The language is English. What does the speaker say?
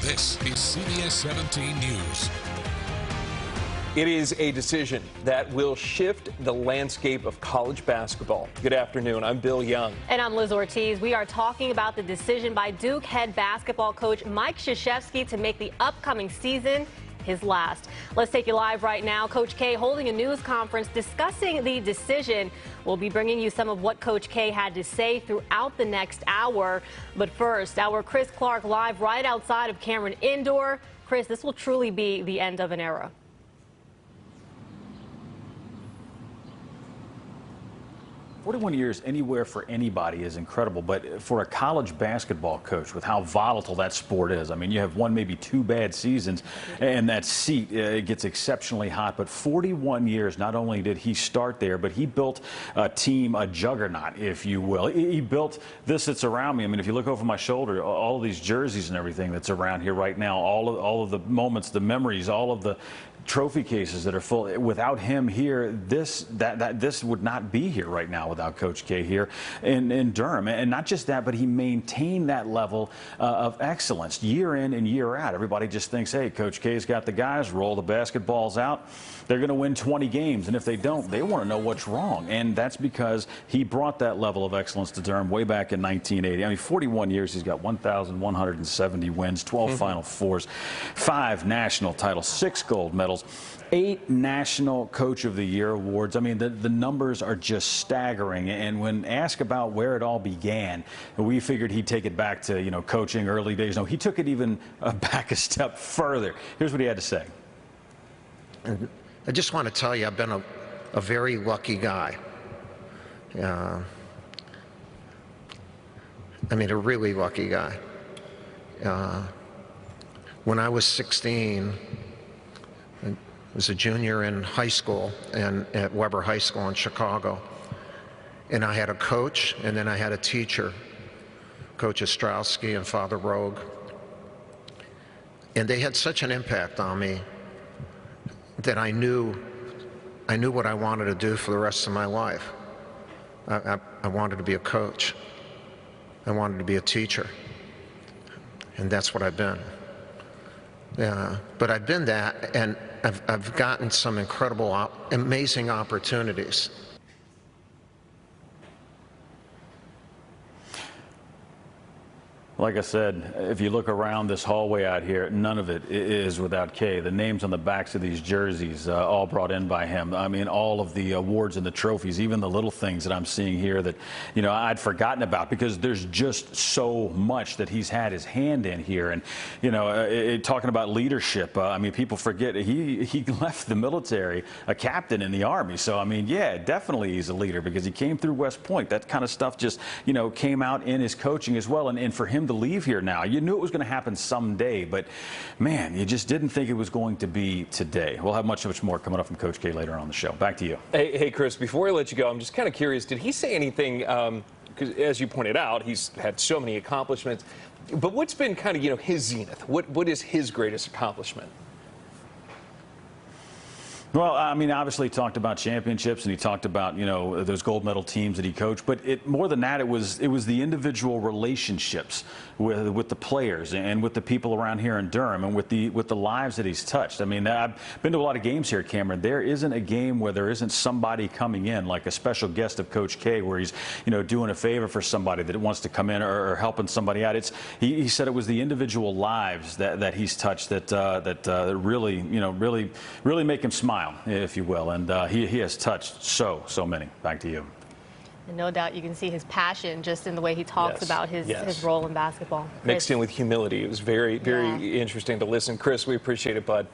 This is CBS 17 News. It is a decision that will shift the landscape of college basketball. Good afternoon. I'm Bill Young. And I'm Liz Ortiz. We are talking about the decision by Duke head basketball coach Mike Krzyzewski to make the upcoming season his last. Let's take you live right now. Coach K holding a news conference discussing the decision. We'll be bringing you some of what Coach K had to say throughout the next hour. But first, our Chris Clark live right outside of Cameron Indoor. Chris, this will truly be the end of an era. 41 years anywhere for anybody is incredible, but for a college basketball coach, with how volatile that sport is, I mean, you have one, maybe two bad seasons, and that seat gets exceptionally hot. But 41 years, not only did he start there, but he built a team, a juggernaut, if you will. He built this that's around me. I mean, if you look over my shoulder, all of these jerseys and everything that's around here right now, all of the moments, the memories, all of the trophy cases that are full. Without him here, this would not be here right now without Coach K here in Durham. And not just that, but he maintained that level of excellence year in and year out. Everybody just thinks, hey, Coach K's got the guys, roll the basketballs out. They're going to win 20 games. And if they don't, they want to know what's wrong. And that's because he brought that level of excellence to Durham way back in 1980. I mean, 41 years, he's got 1,170 wins, 12 Final Fours, 5 national titles, 6 gold medals, 8 National Coach of the Year awards. I mean, the numbers are just staggering. And when asked about where it all began, we figured he'd take it back to, coaching early days. No, he took it even back a step further. Here's what he had to say. I just want to tell you, I've been a very lucky guy. I mean, a really lucky guy. When I was 16, I was a junior in high school and at Weber High School in Chicago. And I had a coach, and then I had a teacher, Coach Ostrowski and Father Rogue. And they had such an impact on me that I knew what I wanted to do for the rest of my life. I wanted to be a coach. I wanted to be a teacher. And that's what I've been. But I've been that, and I've gotten some incredible, amazing opportunities. Like I said, if you look around this hallway out here, none of it is without K. The names on the backs of these jerseys, all brought in by him. I mean, all of the awards and the trophies, even the little things that I'm seeing here that, I'd forgotten about, because there's just so much that he's had his hand in here. And, talking about leadership, I mean, people forget he left the military a captain in the Army. So, I mean, yeah, definitely he's a leader, because he came through West Point. That kind of stuff just, came out in his coaching as well. And for him to leave here now, you knew it was going to happen someday, but man, you just didn't think it was going to be today. We'll have much more coming up from Coach K later on the show. Back to you. Hey, Chris, before I let you go, I'm just kind of curious, did he say anything, because as you pointed out, he's had so many accomplishments, but what's been kind of, his zenith? What is his greatest accomplishment? Well, I mean, obviously he talked about championships, and he talked about, those gold medal teams that he coached. But more than that, it was the individual relationships with the players and with the people around here in Durham, and with the lives that he's touched. I mean, I've been to a lot of games here, Cameron. There isn't a game where there isn't somebody coming in, like a special guest of Coach K, where he's, doing a favor for somebody that wants to come in, or helping somebody out. He said it was the individual lives that he's touched that really, really make him smile, if you will. And he has touched so many. Back to you. And no doubt you can see his passion just in the way he talks about his role in basketball. Mixed in with humility. It was very interesting to listen. Chris, we appreciate it, bud.